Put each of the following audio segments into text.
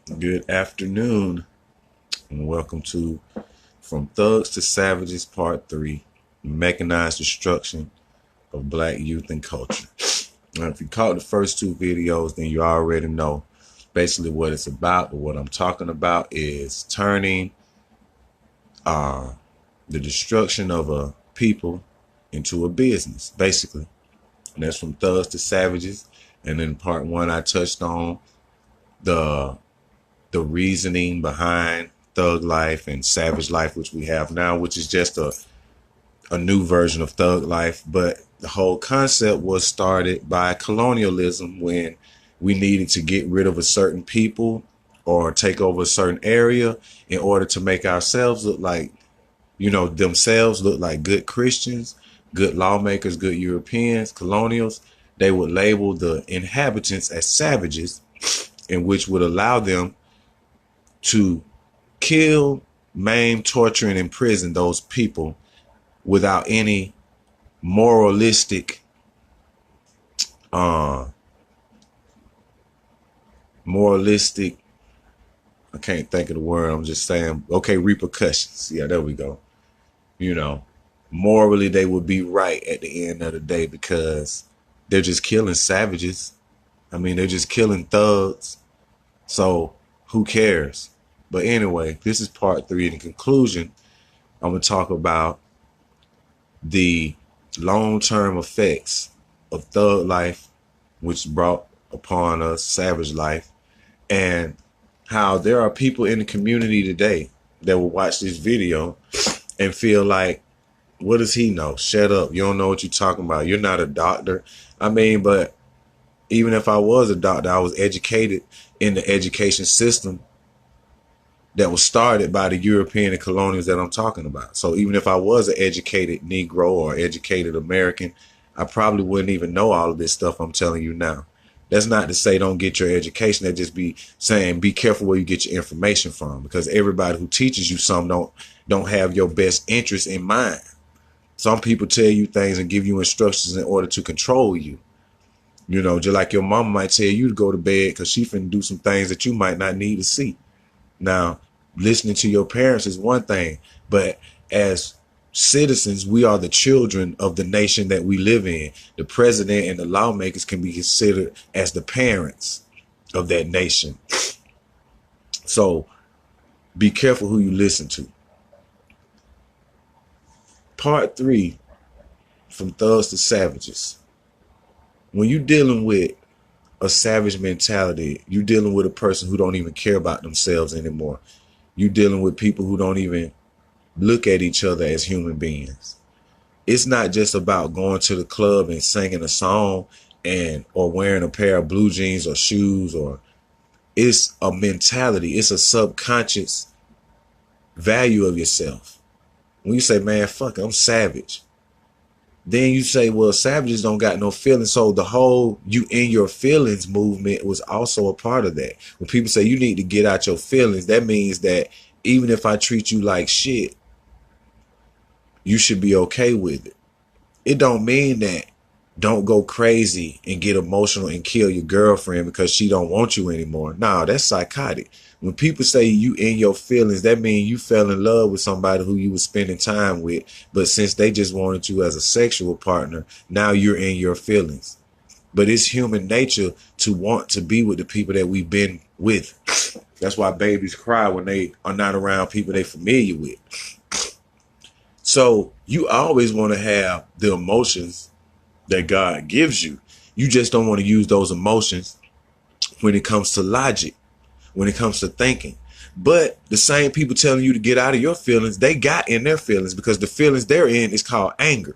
Good afternoon, and welcome to From Thugs to Savages Part 3, Mechanized Destruction of Black Youth and Culture. Now, if you caught the first two videos, then you already know basically what it's about. But what I'm talking about is turning the destruction of a people into a business, basically. And that's From Thugs to Savages. And in part one, I touched on the reasoning behind thug life and savage life, which we have now, which is just a new version of thug life. But the whole concept was started by colonialism when we needed to get rid of a certain people or take over a certain area in order to make ourselves look like, themselves look like good Christians, good lawmakers, good Europeans, colonials. They would label the inhabitants as savages, in which would allow them to kill, maim, torture, and imprison those people without any moralistic, uh, moralistic, I can't think of the word, I'm just saying, okay, repercussions. Yeah, there we go. You know, morally, they would be right at the end of the day because they're just killing savages. I mean, they're just killing thugs. So who cares? But anyway, this is part three. In conclusion, I'm going to talk about the long-term effects of thug life, which brought upon us savage life, and how there are people in the community today that will watch this video and feel like, what does he know? Shut up. You don't know what you're talking about. You're not a doctor. I mean, but even if I was a doctor, I was educated in the education system that was started by the European and colonials that I'm talking about. So even if I was an educated Negro or educated American, I probably wouldn't even know all of this stuff I'm telling you now. That's not to say don't get your education. That just be saying be careful where you get your information from, because everybody who teaches you something don't have your best interest in mind. Some people tell you things and give you instructions in order to control you. Just like your mama might tell you to go to bed because she finna do some things that you might not need to see. Now, listening to your parents is one thing, but as citizens, we are the children of the nation that we live in. The president and the lawmakers can be considered as the parents of that nation. So be careful who you listen to. Part three, From Thugs to Savages. When you're dealing with a savage mentality, you're dealing with a person who don't even care about themselves anymore. You're dealing with people who don't even look at each other as human beings. It's not just about going to the club and singing a song or wearing a pair of blue jeans or shoes, or it's a mentality. It's a subconscious value of yourself. When you say, man, fuck, I'm savage. Then you say, well, savages don't got no feelings. So the whole you in your feelings movement was also a part of that. When people say you need to get out your feelings, that means that even if I treat you like shit, you should be okay with it. It don't mean that don't go crazy and get emotional and kill your girlfriend because she don't want you anymore. No, that's psychotic. When people say you in your feelings, that means you fell in love with somebody who you was spending time with, but since they just wanted you as a sexual partner, now you're in your feelings. But it's human nature to want to be with the people that we've been with. That's why babies cry when they are not around people they're familiar with. So you always want to have the emotions that God gives you. You just don't want to use those emotions when it comes to logic, when it comes to thinking. But the same people telling you to get out of your feelings, they got in their feelings, because the feelings they're in is called anger.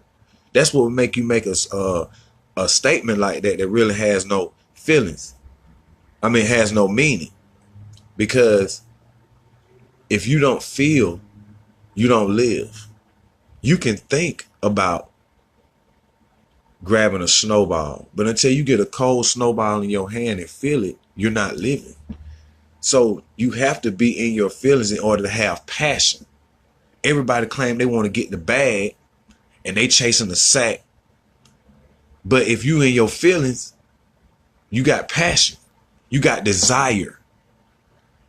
That's what would make you make a statement like that really has no feelings. I mean, has no meaning. Because if you don't feel, you don't live. You can think about grabbing a snowball, but until you get a cold snowball in your hand and feel it, you're not living. So you have to be in your feelings in order to have passion. Everybody claim they want to get the bag and they chasing the sack. But if you in your feelings, you got passion, you got desire.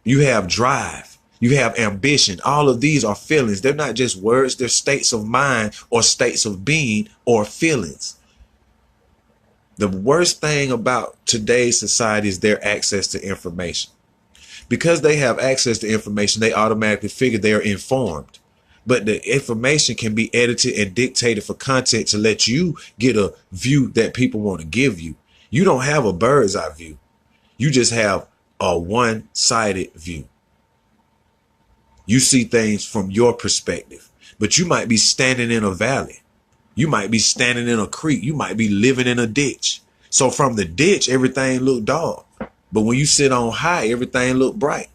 You have drive. You have ambition. All of these are feelings. They're not just words. They're states of mind or states of being or feelings. The worst thing about today's society is their access to information. Because they have access to information, they automatically figure they are informed. But the information can be edited and dictated for content to let you get a view that people want to give you. You don't have a bird's eye view. You just have a one-sided view. You see things from your perspective, but you might be standing in a valley. You might be standing in a creek. You might be living in a ditch. So from the ditch, everything look dark. But when you sit on high, everything look bright.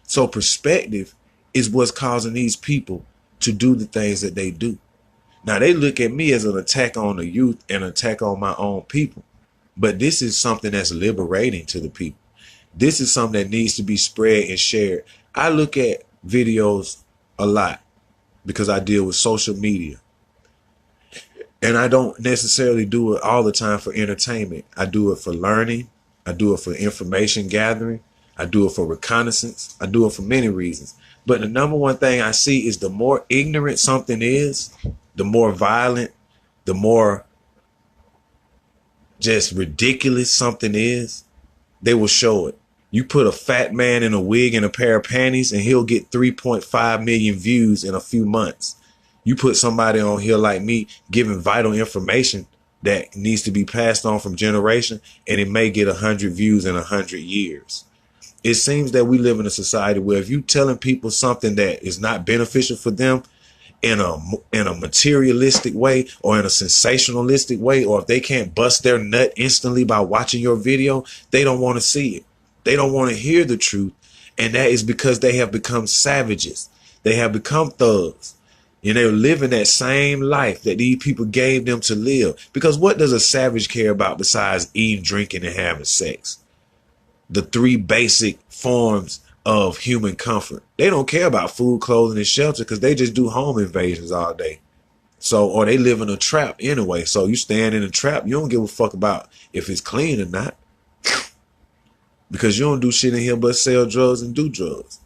So perspective is what's causing these people to do the things that they do. Now they look at me as an attack on the youth and an attack on my own people. But this is something that's liberating to the people. This is something that needs to be spread and shared. I look at videos a lot because I deal with social media. And I don't necessarily do it all the time for entertainment. I do it for learning. I do it for information gathering. I do it for reconnaissance. I do it for many reasons. But the number one thing I see is the more ignorant something is, the more violent, the more just ridiculous something is, they will show it. You put a fat man in a wig and a pair of panties and he'll get 3.5 million views in a few months. You put somebody on here like me giving vital information that needs to be passed on from generation, and it may get 100 views in 100 years. It seems that we live in a society where if you telling people something that is not beneficial for them in a materialistic way or in a sensationalistic way, or if they can't bust their nut instantly by watching your video, they don't want to see it. They don't want to hear the truth. And that is because they have become savages. They have become thugs. And they're living that same life that these people gave them to live. Because what does a savage care about besides eating, drinking, and having sex? The three basic forms of human comfort. They don't care about food, clothing, and shelter because they just do home invasions all day. So, or they live in a trap anyway. So you stand in a trap, you don't give a fuck about if it's clean or not. Because you don't do shit in here but sell drugs and do drugs.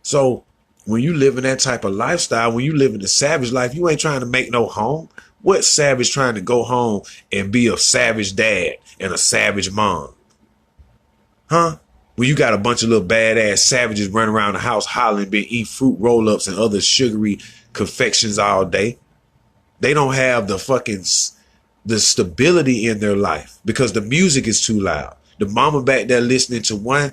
So when you live in that type of lifestyle, when you live in the savage life, you ain't trying to make no home. What savage trying to go home and be a savage dad and a savage mom? Huh? When you got a bunch of little badass savages running around the house hollering, being eat fruit roll-ups and other sugary confections all day. They don't have the stability in their life because the music is too loud. The mama back there listening to one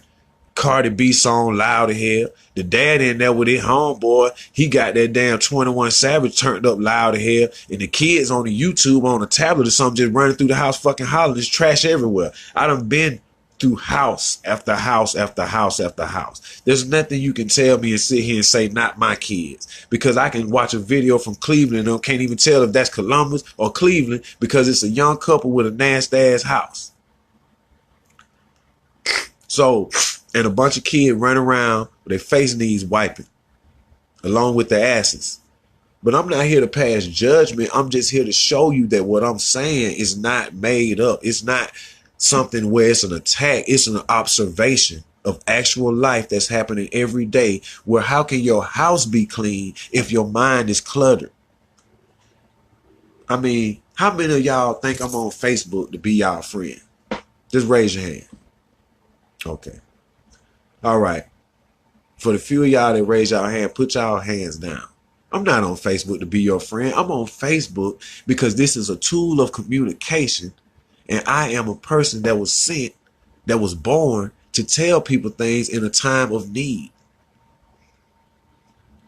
Cardi B song loud as hell. The dad in there with his homeboy, he got that damn 21 Savage turned up loud as hell. And the kids on the YouTube on a tablet or something just running through the house fucking hollering. There's trash everywhere. I done been through house after house after house after house. There's nothing you can tell me and sit here and say not my kids, because I can watch a video from Cleveland and can't even tell if that's Columbus or Cleveland because it's a young couple with a nasty ass house. So, and a bunch of kids run around with their face knees wiping along with their asses. But I'm not here to pass judgment. I'm just here to show you that what I'm saying is not made up. It's not something where it's an attack. It's an observation of actual life that's happening every day, where how can your house be clean if your mind is cluttered? I mean, how many of y'all think I'm on Facebook to be y'all friend? Just raise your hand. Okay. All right. For the few of y'all that raise y'all hand, put y'all hands down. I'm not on Facebook to be your friend. I'm on Facebook because this is a tool of communication. And I am a person that was sent, that was born to tell people things in a time of need.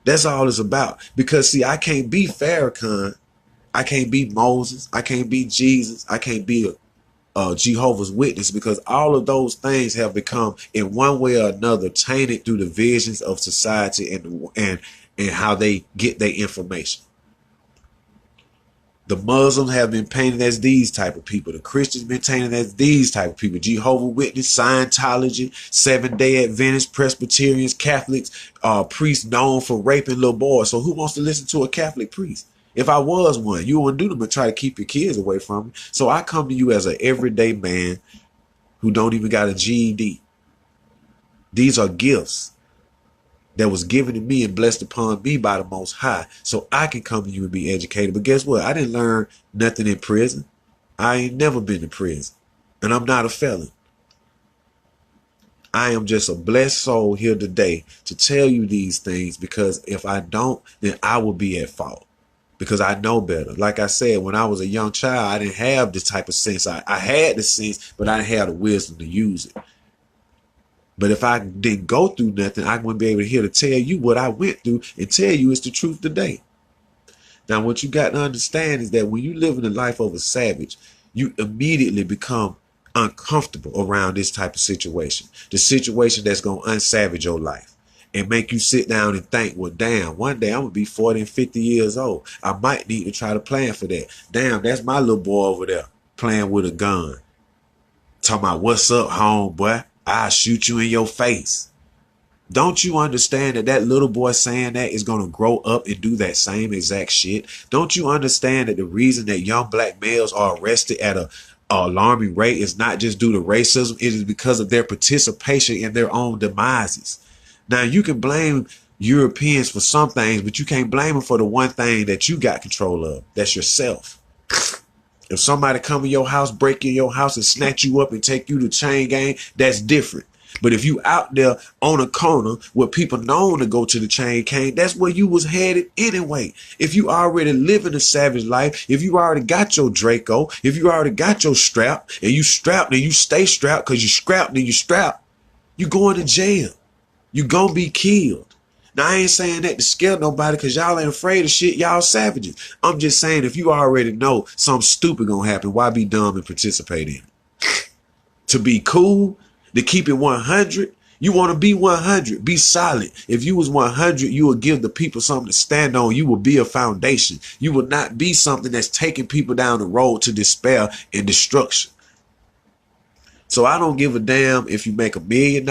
That's all it's about. Because, see, I can't be Farrakhan. I can't be Moses. I can't be Jesus. I can't be a Jehovah's Witness, because all of those things have become in one way or another tainted through the visions of society and how they get their information. The Muslims have been painted as these type of people. The Christians been painted as these type of people. Jehovah's Witness, Scientology, Seventh-day Adventists, Presbyterians, Catholics, priests known for raping little boys. So who wants to listen to a Catholic priest? If I was one, you wouldn't do them but try to keep your kids away from me. So I come to you as an everyday man who don't even got a GED. These are gifts that was given to me and blessed upon me by the Most High, so I can come to you and be educated. But guess what? I didn't learn nothing in prison. I ain't never been to prison, and I'm not a felon. I am just a blessed soul here today to tell you these things, because if I don't, then I will be at fault, because I know better. Like I said, when I was a young child, I didn't have this type of sense. I had the sense, but I didn't have the wisdom to use it. But if I didn't go through nothing, I wouldn't be able to here to tell you what I went through and tell you it's the truth today. Now, what you got to understand is that when you live in the life of a savage, you immediately become uncomfortable around this type of situation. The situation that's going to unsavage your life and make you sit down and think, well, damn, one day I'm going to be 40 and 50 years old. I might need to try to plan for that. Damn, that's my little boy over there playing with a gun. Talking about, what's up, homeboy? I'll shoot you in your face. Don't you understand that that little boy saying that is going to grow up and do that same exact shit? Don't you understand that the reason that young black males are arrested at a alarming rate is not just due to racism, it is because of their participation in their own demises. Now, you can blame Europeans for some things, but you can't blame them for the one thing that you got control of. That's yourself. If somebody come in your house, break in your house and snatch you up and take you to chain gang, that's different. But if you out there on a corner where people known to go to the chain gang, that's where you was headed anyway. If you already living a savage life, if you already got your Draco, if you already got your strap, and you strapped and you stay strapped because you strapped and you strapped, you going to jail. You gonna be killed. Now, I ain't saying that to scare nobody, because y'all ain't afraid of shit. Y'all savages. I'm just saying, if you already know something stupid gonna happen, why be dumb and participate in it? To be cool, to keep it 100, you want to be 100. Be solid. If you was 100, you would give the people something to stand on. You will be a foundation. You will not be something that's taking people down the road to despair and destruction. So I don't give a damn if you make $1 million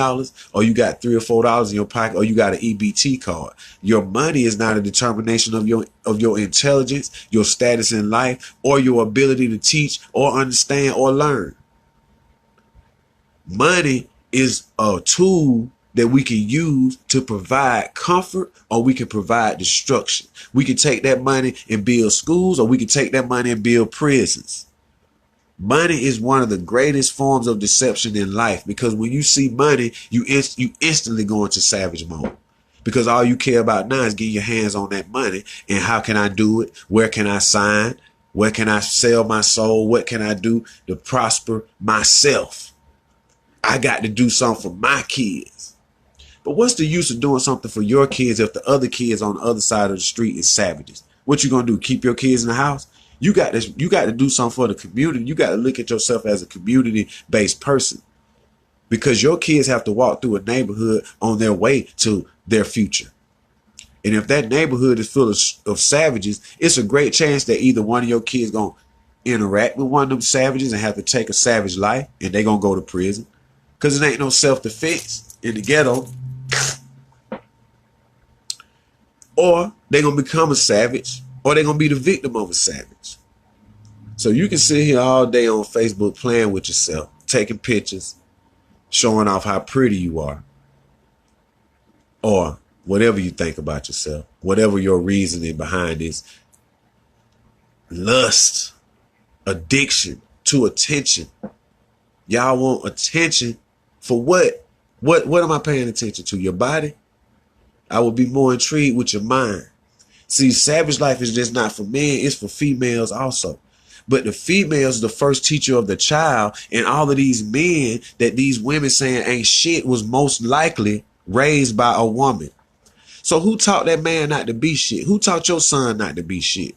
or you got $3 or $4 in your pocket or you got an EBT card. Your money is not a determination of your intelligence, your status in life, or your ability to teach or understand or learn. Money is a tool that we can use to provide comfort, or we can provide destruction. We can take that money and build schools, or we can take that money and build prisons. Money is one of the greatest forms of deception in life, because when you see money, you instantly go into savage mode, because all you care about now is getting your hands on that money. And how can I do it? Where can I sign? Where can I sell my soul? What can I do to prosper myself? I got to do something for my kids. But what's the use of doing something for your kids if the other kids on the other side of the street is savages? What you gonna do? Keep your kids in the house? You got to do something for the community. You got to look at yourself as a community-based person, because your kids have to walk through a neighborhood on their way to their future. And if that neighborhood is full of savages, it's a great chance that either one of your kids going to interact with one of them savages and have to take a savage life, and they're going to go to prison, because it ain't no self-defense in the ghetto. Or they're going to become a savage, or they're going to be the victim of a savage. So you can sit here all day on Facebook playing with yourself, taking pictures, showing off how pretty you are, or whatever you think about yourself, whatever your reasoning behind this. Lust, addiction to attention. Y'all want attention for what? What am I paying attention to? Your body? I would be more intrigued with your mind. See, savage life is just not for men, it's for females also. But the female is the first teacher of the child, and all of these men that these women saying ain't shit was most likely raised by a woman. So who taught that man not to be shit? Who taught your son not to be shit?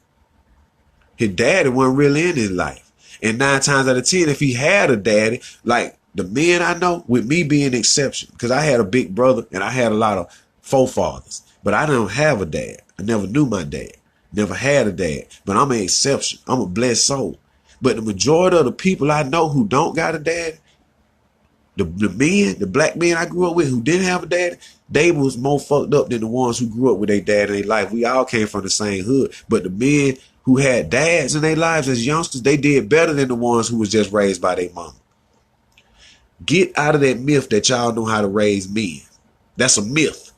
His daddy wasn't really in his life. And 9 times out of 10, if he had a daddy, like the men I know, with me being an exception, because I had a big brother and I had a lot of forefathers, but I don't have a dad. I never knew my dad, never had a dad, but I'm an exception. I'm a blessed soul. But the majority of the people I know who don't got a dad, the men, the black men I grew up with who didn't have a dad, they was more fucked up than the ones who grew up with their dad in their life. We all came from the same hood, but the men who had dads in their lives as youngsters, they did better than the ones who was just raised by their mom. Get out of that myth that y'all know how to raise men. That's a myth.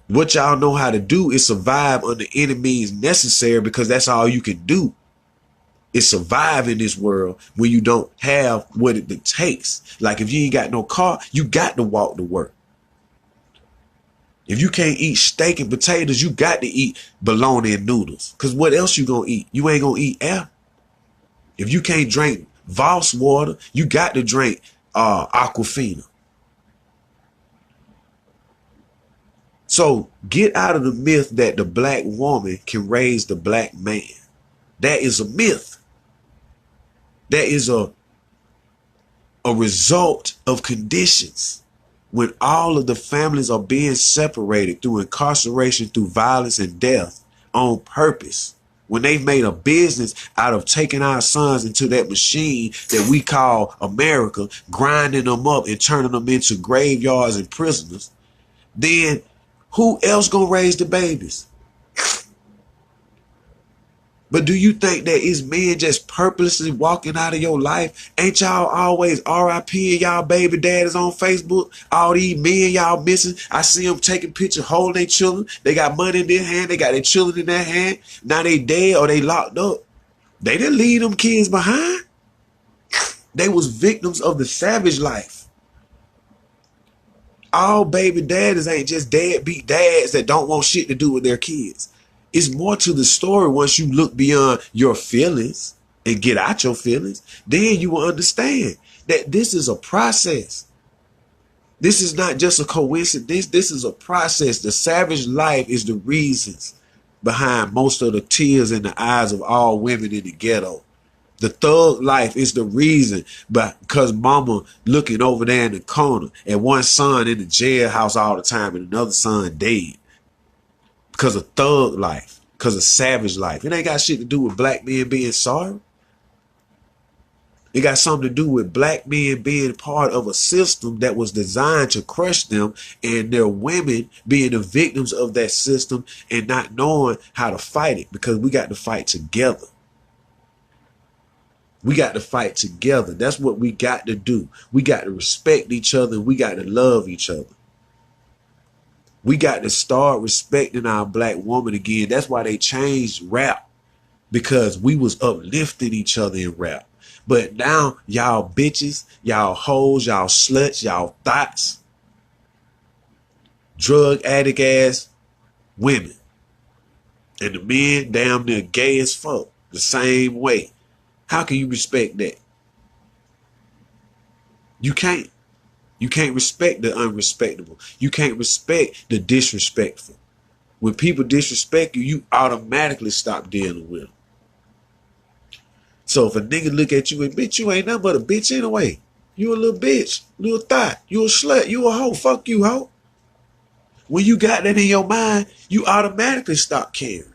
What y'all know how to do is survive under any means necessary, because that's all you can do is survive in this world when you don't have what it takes. Like if you ain't got no car, you got to walk to work. If you can't eat steak and potatoes, you got to eat bologna and noodles. Because what else you gonna eat? You ain't gonna eat air. If you can't drink Voss water, you got to drink Aquafina. So get out of the myth that the black woman can raise the black man. That is a myth. That is a result of conditions. When all of the families are being separated through incarceration, through violence and death on purpose. When they've made a business out of taking our sons into that machine that we call America, grinding them up and turning them into graveyards and prisoners, then who else gonna raise the babies? But do you think that it's men just purposely walking out of your life? Ain't y'all always RIP and y'all baby daddies on Facebook? All these men y'all missing. I see them taking pictures, holding their children. They got money in their hand. They got their children in their hand. Now they dead or they locked up. They didn't leave them kids behind. They was victims of the savage life. All baby daddies ain't just deadbeat dads that don't want shit to do with their kids. It's more to the story. Once you look beyond your feelings and get out your feelings, then you will understand that this is a process. This is not just a coincidence. This is a process. The savage life is the reasons behind most of the tears in the eyes of all women in the ghetto. The thug life is the reason, but because mama looking over there in the corner and one son in the jailhouse all the time and another son dead. Because of thug life, because of savage life. It ain't got shit to do with black men being sorry. It got something to do with black men being part of a system that was designed to crush them, and their women being the victims of that system and not knowing how to fight it, because we got to fight together. We got to fight together. That's what we got to do. We got to respect each other. And we got to love each other. We got to start respecting our black woman again. That's why they changed rap, because we was uplifting each other in rap. But now y'all bitches, y'all hoes, y'all sluts, y'all thoughts, drug addict ass women. And the men damn near gay as fuck the same way. How can you respect that? You can't. You can't respect the unrespectable. You can't respect the disrespectful. When people disrespect you, you automatically stop dealing with them. So if a nigga look at you and bitch, you ain't nothing but a bitch anyway. You a little bitch, little thought, you a slut, you a hoe, fuck you, hoe. When you got that in your mind, you automatically stop caring.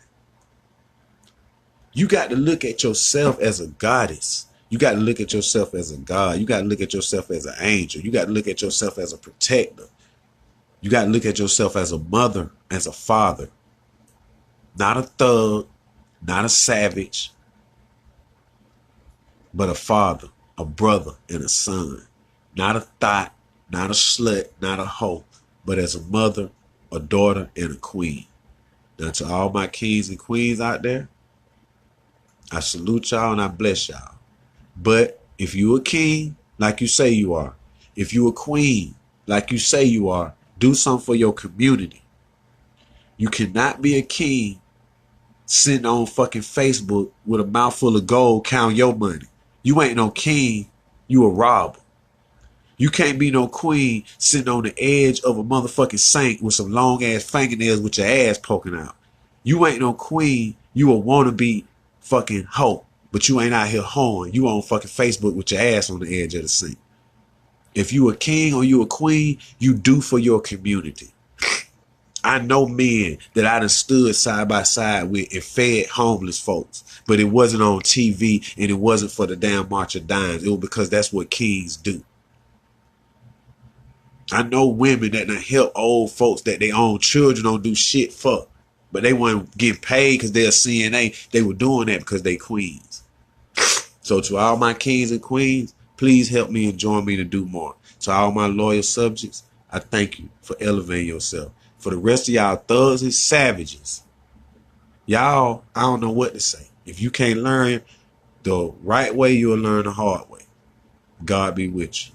You got to look at yourself as a goddess. You got to look at yourself as a god. You got to look at yourself as an angel. You got to look at yourself as a protector. You got to look at yourself as a mother, as a father. Not a thug, not a savage, but a father, a brother, and a son. Not a thought, not a slut, not a hoe, but as a mother, a daughter, and a queen. Now to all my kings and queens out there, I salute y'all and I bless y'all. But if you a king, like you say you are, if you a queen, like you say you are, do something for your community. You cannot be a king sitting on fucking Facebook with a mouthful of gold counting your money. You ain't no king, you a robber. You can't be no queen sitting on the edge of a motherfucking sink with some long ass fingernails with your ass poking out. You ain't no queen, you a wannabe fucking hoe, but you ain't out here hoeing. You on fucking Facebook with your ass on the edge of the sink. If you a king or you a queen, you do for your community. I know men that I done stood side by side with and fed homeless folks, but it wasn't on TV and it wasn't for the damn March of Dimes. It was because that's what kings do. I know women that done help old folks that their own children don't do shit for, but they weren't getting paid because they're CNA. They were doing that because they queens. So to all my kings and queens, Please help me and join me to do more. To all my loyal subjects, I thank you for elevating yourself. For the rest of y'all thugs and savages, y'all, I don't know what to say. If you can't learn the right way, you'll learn the hard way. God be with you.